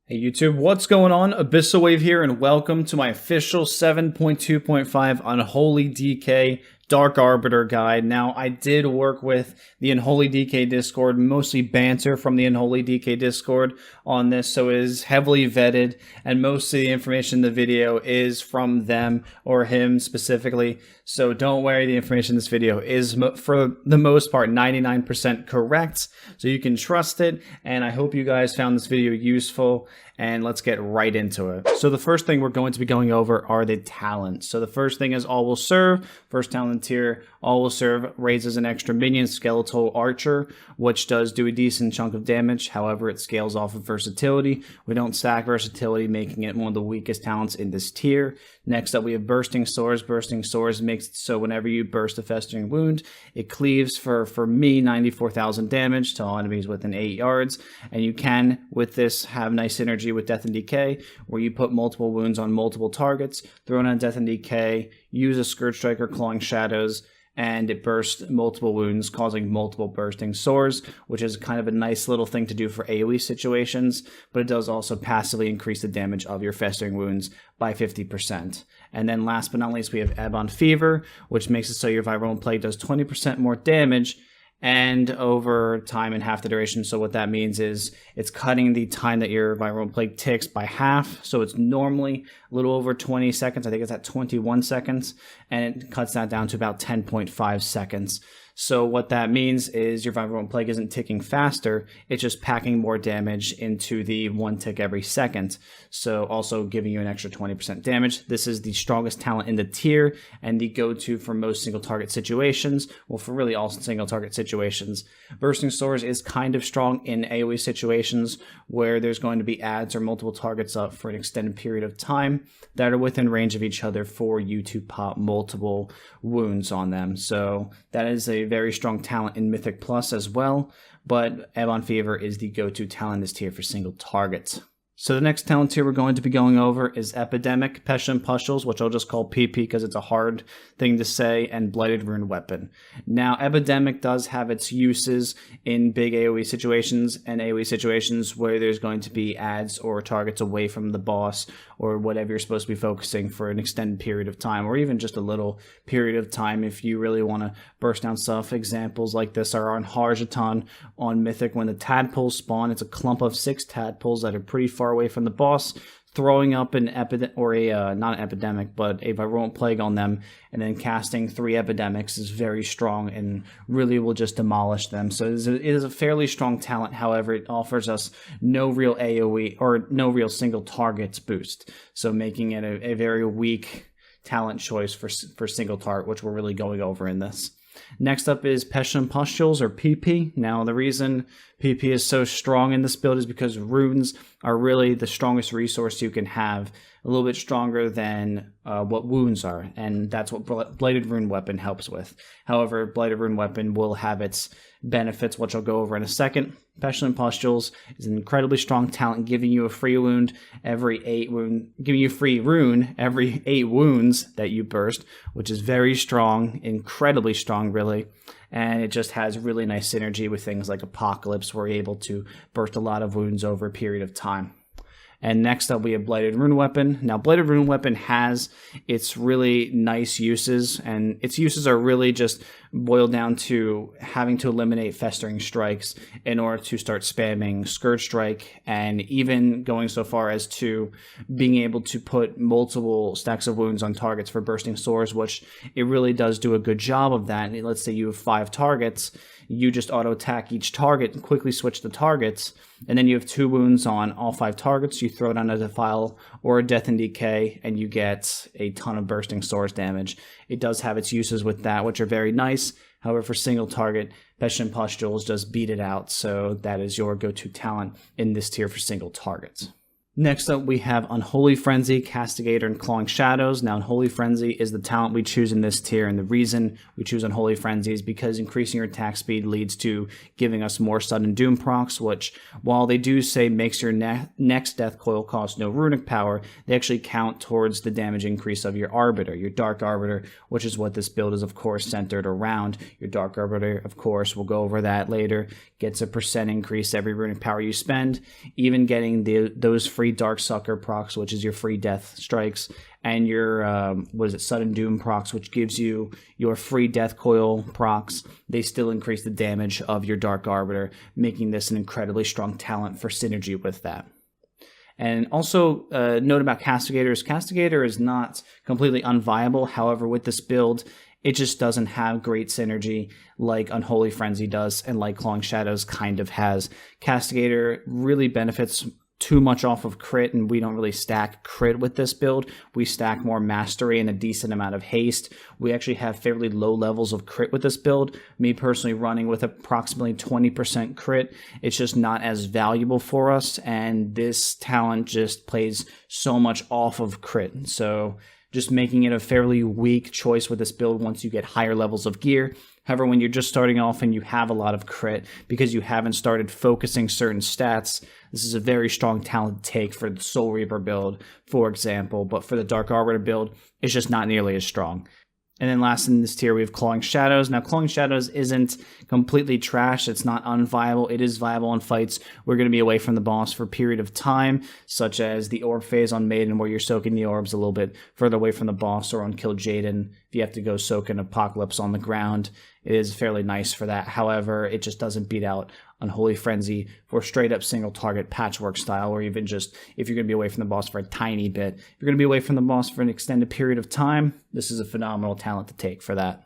Hey YouTube, what's going on? Abyssalwave here, and welcome to my official 7.2.5 Unholy DK Dark Arbiter guide. Now, I did work with the Unholy DK Discord, mostly Banter from the Unholy DK Discord on this, so it is heavily vetted, and most of the information in the video is from them or him specifically. So don't worry, the information in this video is, for the most part, 99% correct, so you can trust it, and I hope you guys found this video useful. And let's get right into it. So the first thing we're going to be going over are the talents. So the first thing is All Will Serve. First talent tier, All Will Serve raises an extra minion, Skeletal Archer, which does do a decent chunk of damage. However, it scales off of versatility. We don't stack versatility, making it one of the weakest talents in this tier. Next up, we have Bursting Swords. Bursting Swords makes it so whenever you burst a festering wound, it cleaves for me 94,000 damage to all enemies within 8 yards. And you can, with this, have nice synergy with Death and Decay, where you put multiple wounds on multiple targets, throw in a Death and Decay, use a Scourge Striker, Clawing Shadows, and it bursts multiple wounds, causing multiple bursting swords, which is kind of a nice little thing to do for AoE situations, but it does also passively increase the damage of your festering wounds by 50%. And then last but not least, we have Ebon Fever, which makes it so your Virulent Plague does 20% more damage and over time and half the duration. So what that means is it's cutting the time that your Virulent Plague ticks by half. So it's normally a little over 20 seconds. I think it's at 21 seconds. And it cuts that down to about 10.5 seconds. So what that means is your Virulent Plague isn't ticking faster, it's just packing more damage into the 1 tick every second. So also giving you an extra 20% damage. This is the strongest talent in the tier and the go-to for most single target situations. Well, for really all single target situations. Bursting Swords is kind of strong in AoE situations where there's going to be adds or multiple targets up for an extended period of time that are within range of each other for you to pop multiple wounds on them. So that is a very strong talent in Mythic Plus as well, but Ebon Fever is the go-to talent in this tier for single targets. So the next talent tier we're going to be going over is Epidemic, Pestilent Pustules, which I'll just call PP because it's a hard thing to say, and Blighted Rune Weapon. Now, Epidemic does have its uses in big AoE situations and AoE situations where there's going to be adds or targets away from the boss or whatever you're supposed to be focusing for an extended period of time, or even just a little period of time if you really want to burst down stuff. Examples like this are on Harjaton on Mythic. When the tadpoles spawn, it's a clump of 6 tadpoles that are pretty far away from the boss, throwing up an epidemic, or not an epidemic, but a Virulent Plague on them, and then casting 3 epidemics is very strong and really will just demolish them. So it is a fairly strong talent. However, it offers us no real AoE or no real single targets boost, so making it a very weak talent choice for single target, which we're really going over in this. Next up is Pestilent Pustules, or PP. Now, the reason PP is so strong in this build is because runes are really the strongest resource you can have, a little bit stronger than what wounds are, and that's what Blighted Rune Weapon helps with. However, Blighted Rune Weapon will have its benefits, which I'll go over in a second. Pestilent Pustules is an incredibly strong talent, giving you a free wound every 8 giving you free rune every 8 wounds that you burst, which is very strong, incredibly strong, really. And it just has really nice synergy with things like Apocalypse, where you're able to burst a lot of wounds over a period of time. And next up, we have Blighted Rune Weapon. Now, Blighted Rune Weapon has its really nice uses, and its uses are really just boiled down to having to eliminate Festering Strikes in order to start spamming Scourge Strike, and even going so far as to being able to put multiple stacks of wounds on targets for Bursting Swords, which it really does do a good job of that. And let's say you have 5 targets, you just auto-attack each target and quickly switch the targets, and then you have 2 wounds on all 5 targets. You throw down a Defile or a Death and Decay, and you get a ton of Bursting Swords damage. It does have its uses with that, which are very nice. However, for single target, Pestilent Pustules just beat it out, so that is your go-to talent in this tier for single targets. Next up, we have Unholy Frenzy, Castigator, and Clawing Shadows. Now, Unholy Frenzy is the talent we choose in this tier, and the reason we choose Unholy Frenzy is because increasing your attack speed leads to giving us more Sudden Doom procs, which, while they do say makes your next Death Coil cost no runic power, they actually count towards the damage increase of your Arbiter, your Dark Arbiter, which is what this build is, of course, centered around. Your Dark Arbiter, of course, we'll go over that later, gets a % increase every runic power you spend, even getting those free Dark Sucker procs, which is your free death strikes, and your Sudden Doom procs, which gives you your free Death Coil procs. They still increase the damage of your Dark Arbiter, making this an incredibly strong talent for synergy with that. And also, note about Castigators. Castigator is not completely unviable. However, with this build, it just doesn't have great synergy like Unholy Frenzy does and like Clawing Shadows kind of has. Castigator really benefits too much off of crit, and we don't really stack crit with this build. We stack more mastery and a decent amount of haste. We actually have fairly low levels of crit with this build. Me personally running with approximately 20% crit, it's just not as valuable for us, and this talent just plays so much off of crit. So just making it a fairly weak choice with this build once you get higher levels of gear. However, when you're just starting off and you have a lot of crit because you haven't started focusing certain stats, this is a very strong talent to take for the Soul Reaper build, for example. But for the Dark Arbiter build, it's just not nearly as strong. And then last in this tier, we have Clawing Shadows. Now, Clawing Shadows isn't completely trash. It's not unviable. It is viable in fights. We're going to be away from the boss for a period of time, such as the Orb phase on Maiden, where you're soaking the orbs a little bit further away from the boss, or on Kill Jaden, if you have to go soak an Apocalypse on the ground. It is fairly nice for that. However, it just doesn't beat out Unholy Frenzy for straight up single target patchwork style, or even just if you're going to be away from the boss for a tiny bit. If you're going to be away from the boss for an extended period of time, this is a phenomenal talent to take for that.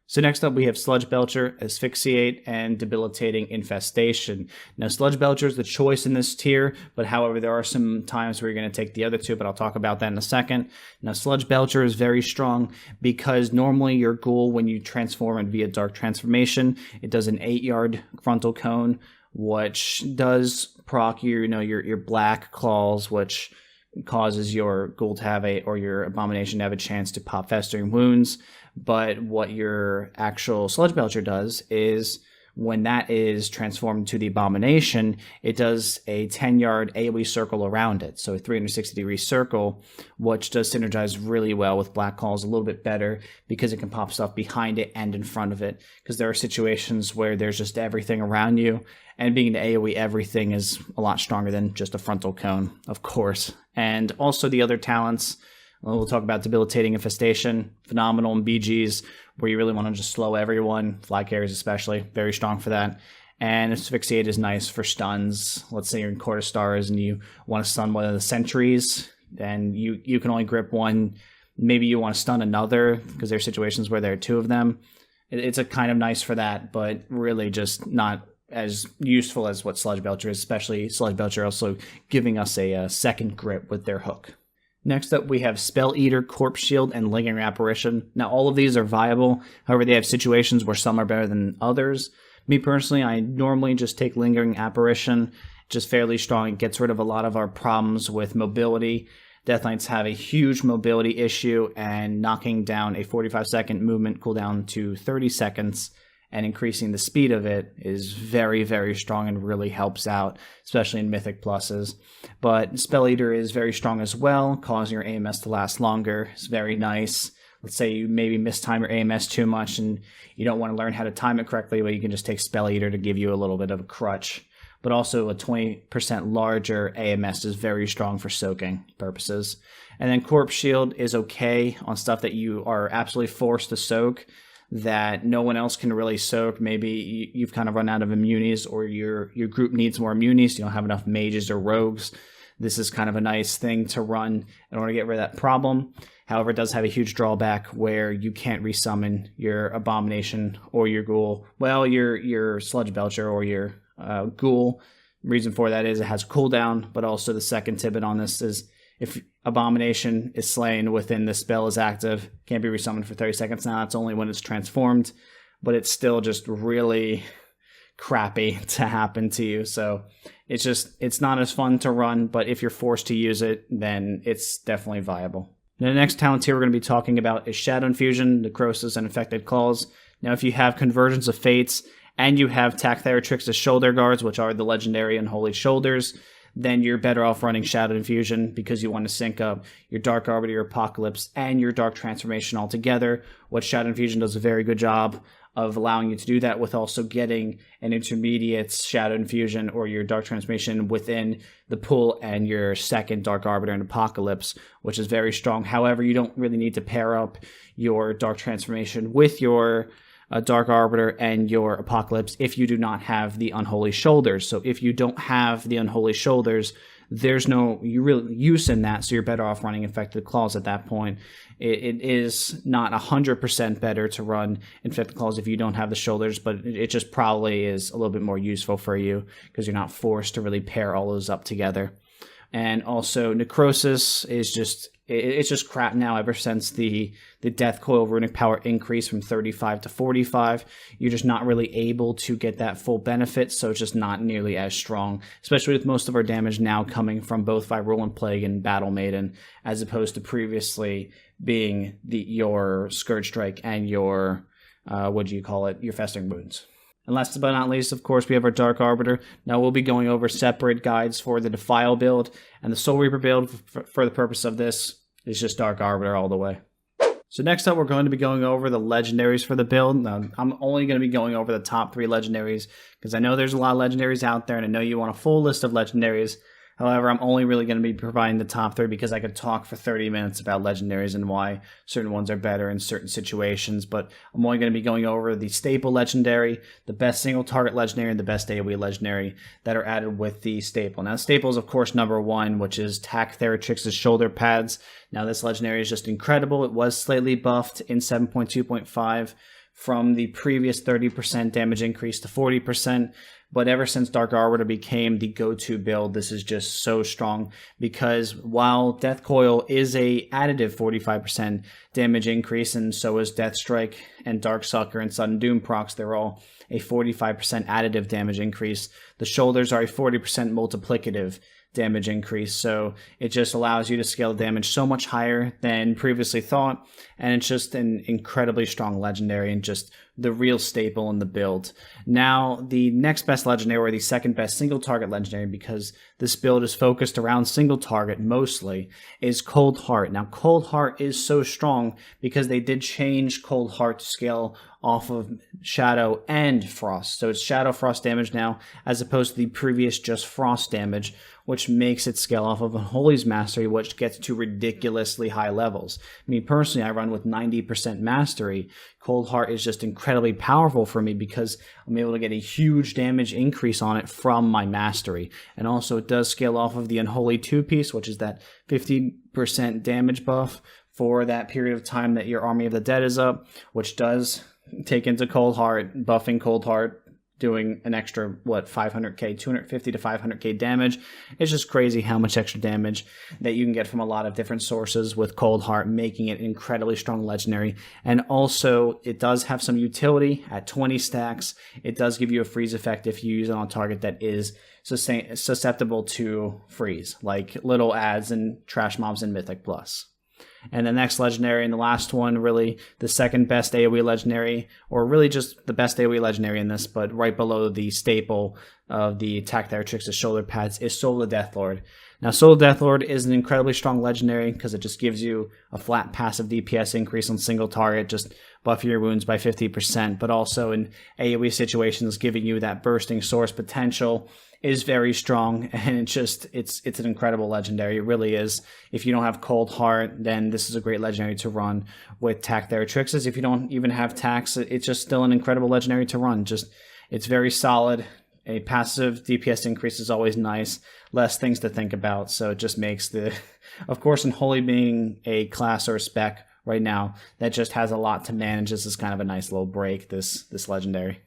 So next up, we have Sludge Belcher, Asphyxiate, and Debilitating Infestation. Now, Sludge Belcher is the choice in this tier, but however, there are some times where you're going to take the other two, but I'll talk about that in a second. Now, Sludge Belcher is very strong because normally your ghoul, when you transform it via Dark Transformation, it does an 8-yard frontal cone, which does proc your black claws, which causes your ghoul to have or your abomination to have a chance to pop festering wounds. But what your actual Sludge Belcher does is when that is transformed to the abomination, it does a 10-yard AoE circle around it. So a 360-degree circle, which does synergize really well with Black Claws a little bit better because it can pop stuff behind it and in front of it. Because there are situations where there's just everything around you, and being the AoE everything is a lot stronger than just a frontal cone, of course. And also the other talents, we'll talk about Debilitating Infestation, phenomenal in BGs, where you really want to just slow everyone, fly carriers especially, very strong for that. And Asphyxiate is nice for stuns. Let's say you're in Court of Stars and you want to stun one of the sentries, and you can only grip one. Maybe you want to stun another, because there are situations where there are two of them. It's a kind of nice for that, but really just not as useful as what Sludge Belcher is, especially Sludge Belcher also giving us a second grip with their hook. Next up, we have Spell Eater, Corpse Shield, and Lingering Apparition. Now, all of these are viable. However, they have situations where some are better than others. Me personally, I normally just take Lingering Apparition. Just fairly strong. It gets rid of a lot of our problems with mobility. Death Knights have a huge mobility issue, and knocking down a 45-second movement cooldown to 30 seconds and increasing the speed of it is very, very strong and really helps out, especially in Mythic Pluses. But Spell Eater is very strong as well, causing your AMS to last longer. It's very nice. Let's say you maybe mistime your AMS too much and you don't want to learn how to time it correctly, but you can just take Spell Eater to give you a little bit of a crutch. But also a 20% larger AMS is very strong for soaking purposes. And then Corpse Shield is okay on stuff that you are absolutely forced to soak, that no one else can really soak. Maybe you've kind of run out of immunities, or your group needs more immunities. You don't have enough mages or rogues. This is kind of a nice thing to run in order to get rid of that problem. However, it does have a huge drawback where you can't resummon your abomination or your ghoul. Well, your Sludge Belcher or your ghoul. Reason for that is it has cooldown, but also the second tidbit on this is if Abomination is slain within the spell is active, can't be resummoned for 30 seconds. Now, it's only when it's transformed, but it's still just really crappy to happen to you. So it's not as fun to run, but if you're forced to use it, then it's definitely viable. Now, the next talent here we're going to be talking about is Shadow Infusion, Necrosis, and Infected Claws. Now, if you have Convergence of Fates and you have Trinkets Shoulder Guards, which are the legendary Unholy Shoulders, then you're better off running Shadow Infusion because you want to sync up your Dark Arbiter, your Apocalypse, and your Dark Transformation all together. What Shadow Infusion does a very good job of allowing you to do that with also getting an intermediate Shadow Infusion or your Dark Transformation within the pool and your second Dark Arbiter and Apocalypse, which is very strong. However, you don't really need to pair up your Dark Transformation with your Dark Arbiter and your Apocalypse if you do not have the Unholy Shoulders. So if you don't have the Unholy Shoulders, there's no real use in that, so you're better off running Infected Claws at that point. It is not 100% better to run Infected Claws if you don't have the Shoulders, but it just probably is a little bit more useful for you because you're not forced to really pair all those up together. And also Necrosis is just it's just crap now ever since the Death Coil runic power increase from 35 to 45. You're just not really able to get that full benefit, so it's just not nearly as strong, especially with most of our damage now coming from both Virulent Plague and Battle Maiden, as opposed to previously being your Scourge Strike and your, your Festering Wounds. And last but not least, of course, we have our Dark Arbiter. Now we'll be going over separate guides for the Defile build, and the Soul Reaper build, for the purpose of this, is just Dark Arbiter all the way. So next up, we're going to be going over the Legendaries for the build. Now, I'm only going to be going over the top 3 Legendaries, because I know there's a lot of Legendaries out there, and I know you want a full list of Legendaries. However, I'm only really going to be providing the top 3 because I could talk for 30 minutes about Legendaries and why certain ones are better in certain situations. But I'm only going to be going over the staple Legendary, the best single target Legendary, and the best AoE Legendary that are added with the staple. Now, staple is, of course, number 1, which is Theratrix's Shoulder Pads. Now, this Legendary is just incredible. It was slightly buffed in 7.2.5 from the previous 30% damage increase to 40%. But ever since Dark Arbiter became the go-to build, this is just so strong because while Death Coil is a additive 45% damage increase, and so is Death Strike and Dark Sucker and Sudden Doom procs, they're all a 45% additive damage increase. The Shoulders are a 40% multiplicative damage increase, so it just allows you to scale damage so much higher than previously thought, and it's just an incredibly strong Legendary and just the real staple in the build. Now, the next best Legendary, or the second best single target Legendary, because this build is focused around single target mostly, is Cold Heart. Now, Cold Heart is so strong because they did change Cold Heart to scale off of Shadow and Frost. So it's Shadow Frost damage now, as opposed to the previous just Frost damage, which makes it scale off of Unholy's Mastery, which gets to ridiculously high levels. I mean, personally, I run with 90% Mastery. Cold Heart is just incredibly powerful for me because I'm able to get a huge damage increase on it from my Mastery. And also, it does scale off of the Unholy 2-piece, which is that 50% damage buff for that period of time that your Army of the Dead is up, which does take into Cold Heart, buffing Cold Heart, doing an extra, 500k, 250 to 500k damage. It's just crazy how much extra damage that you can get from a lot of different sources with Cold Heart, making it an incredibly strong Legendary. And also, it does have some utility at 20 stacks. It does give you a freeze effect if you use it on a target that is susceptible to freeze, like little ads and trash mobs in Mythic Plus. And the next Legendary, and the last one, really the second best AoE Legendary, or really just the best AoE Legendary in this, but right below the staple of the Attack Theratrix's Shoulder Pads, is Soul of the Deathlord. Now, Soul of the Deathlord is an incredibly strong Legendary because it just gives you a flat passive DPS increase on single target, just buff your wounds by 50%, but also in AoE situations, giving you that bursting source potential is very strong, and it's an incredible Legendary. It really is. If you don't have Cold Heart, then this is a great Legendary to run with Tac Theratrix's. If you don't even have Tax, it's just still an incredible Legendary to run. It's very solid. A passive DPS increase is always nice. Less things to think about, so it just makes of course, Unholy being a class or a spec right now, that just has a lot to manage. This is kind of a nice little break, this Legendary.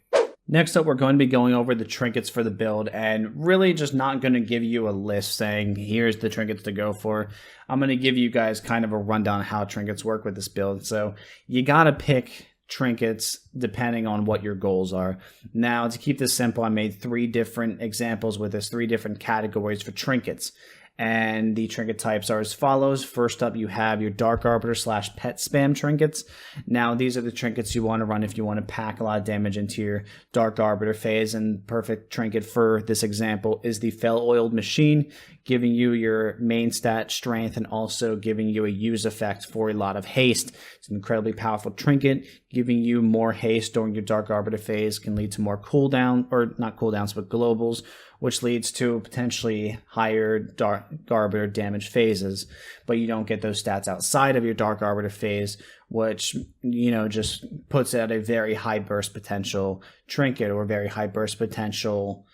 Next up, we're going to be going over the trinkets for the build, and really just not going to give you a list saying, here's the trinkets to go for. I'm going to give you guys kind of a rundown of how trinkets work with this build. So you got to pick trinkets depending on what your goals are. Now, to keep this simple, I made 3 different examples with this, 3 different categories for trinkets. And the trinket types are as follows. First up, you have your Dark Arbiter / pet spam trinkets. Now, these are the trinkets you want to run if you want to pack a lot of damage into your Dark Arbiter phase. And perfect trinket for this example is the Fel-Oiled Machine, giving you your main stat strength and also giving you a use effect for a lot of haste. It's an incredibly powerful trinket. Giving you more haste during your Dark Arbiter phase can lead to more cooldown, or not cooldowns, but globals, which leads to potentially higher Dark Arbiter damage phases, but you don't get those stats outside of your Dark Arbiter phase, which, you know, just puts it at a very high burst potential trinket or very high burst potential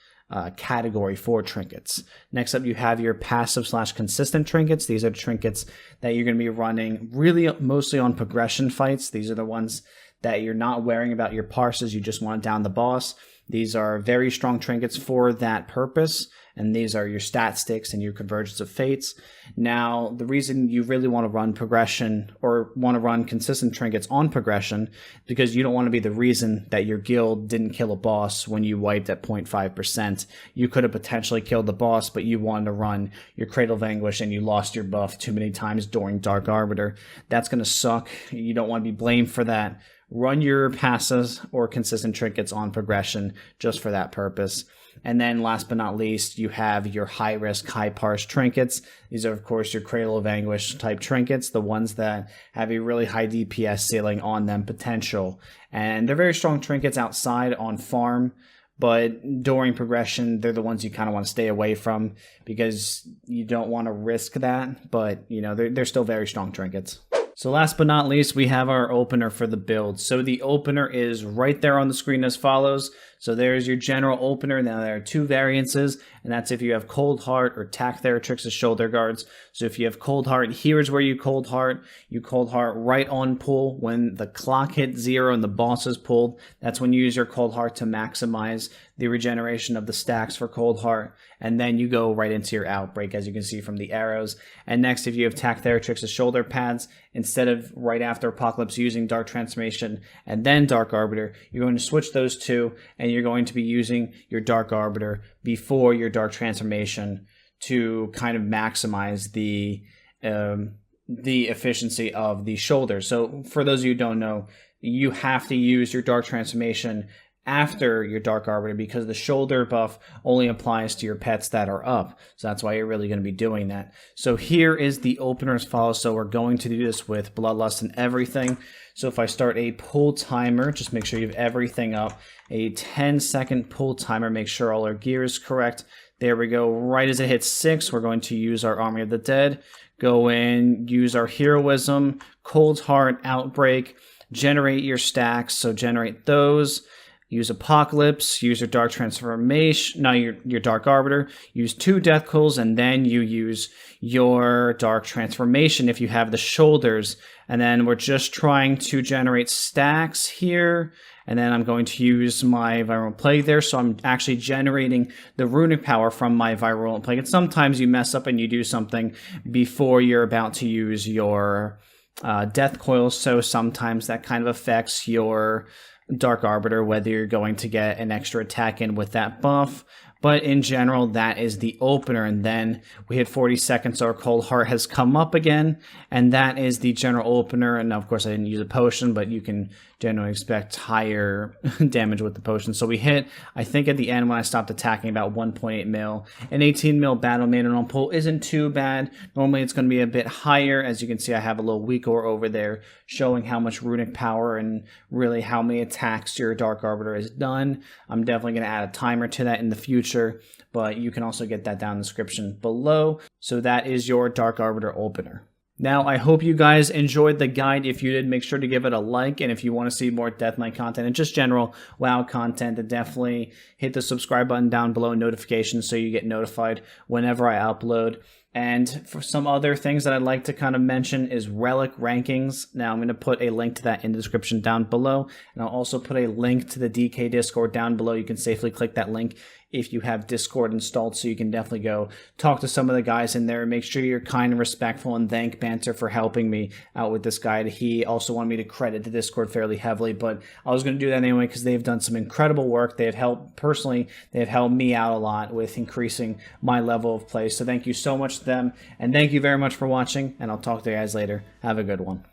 category for trinkets. Next up, you have your passive / consistent trinkets. These are trinkets that you're going to be running really mostly on progression fights. These are the ones that you're not worrying about your parses, you just want to down the boss. These are very strong trinkets for that purpose, and these are your stat sticks and your convergence of fates. Now, the reason you really want to run progression or want to run consistent trinkets on progression is because you don't want to be the reason that your guild didn't kill a boss when you wiped at 0.5%. You could have potentially killed the boss, but you wanted to run your Cradle of Anguish and you lost your buff too many times during Dark Arbiter. That's going to suck. You don't want to be blamed for that. Run your passives or consistent trinkets on progression just for that purpose. And then last but not least, you have your high risk, high parse trinkets. These are, of course, your Cradle of Anguish type trinkets, the ones that have a really high DPS ceiling on them potential. And they're very strong trinkets outside on farm, but during progression, they're the ones you kind of want to stay away from because you don't want to risk that. But, you know, they're still very strong trinkets. So last but not least, we have our opener for the build. So the opener is right there on the screen as follows. So there's your general opener. Now there are 2 variances, and that's if you have Cold Heart or Tac Theratrix as shoulder guards. So if you have Cold Heart, here's where you Cold Heart. You Cold Heart right on pull. When the clock hits 0 and the boss is pulled, that's when you use your Cold Heart to maximize the regeneration of the stacks for Cold Heart. And then you go right into your Outbreak, as you can see from the arrows. And next, if you have Tac Theratrix as shoulder pads, instead of right after Apocalypse using Dark Transformation and then Dark Arbiter, you're going to switch those 2, and you're going to be using your Dark Arbiter before your Dark Transformation to kind of maximize the efficiency of the shoulder. So for those of you who don't know, you have to use your Dark Transformation after your Dark Arbiter because the shoulder buff only applies to your pets that are up. So that's why you're really going to be doing that. So here is the opener as follows. So we're going to do this with Bloodlust and everything. So if I start a pull timer, just make sure you have everything up. A 10-second pull timer, make sure all our gear is correct. There we go. Right as it hits 6, we're going to use our Army of the Dead. Go in, use our Heroism, Cold Heart, Outbreak, generate your stacks. So generate those. Use Apocalypse, use your Dark Transformation, your Dark Arbiter, use 2 Death Coals, and then you use your Dark Transformation if you have the shoulders. And then we're just trying to generate stacks here. And then I'm going to use my Virulent Plague there. So I'm actually generating the runic power from my Virulent Plague. And sometimes you mess up and you do something before you're about to use your Death Coils. So sometimes that kind of affects your Dark Arbiter, whether you're going to get an extra attack in with that buff. But in general, that is the opener. And then we hit 40 seconds, so our Cold Heart has come up again. And that is the general opener. And of course, I didn't use a potion, but you can generally expect higher damage with the potion. So we hit, I think at the end when I stopped attacking, about 1.8 mil. An 18 mil battle maiden on pull isn't too bad. Normally it's going to be a bit higher. As you can see, I have a little weak ore over there showing how much runic power and really how many attacks your Dark Arbiter has done. I'm definitely going to add a timer to that in the future, but you can also get that down in the description below. So that is your Dark Arbiter opener. Now, I hope you guys enjoyed the guide. If you did, make sure to give it a like. And if you want to see more Death Knight content and just general WoW content, then definitely hit the subscribe button down below, notifications, so you get notified whenever I upload. And for some other things that I'd like to kind of mention is Relic rankings. Now I'm going to put a link to that in the description down below. And I'll also put a link to the DK Discord down below. You can safely click that link if you have Discord installed, so you can definitely go talk to some of the guys in there. Make sure you're kind and respectful, and thank Banter for helping me out with this guide. He also wanted me to credit the Discord fairly heavily, but I was going to do that anyway because they've done some incredible work. They have helped, personally, they have helped me out a lot with increasing my level of play. So thank you so much to them, and thank you very much for watching, and I'll talk to you guys later. Have a good one.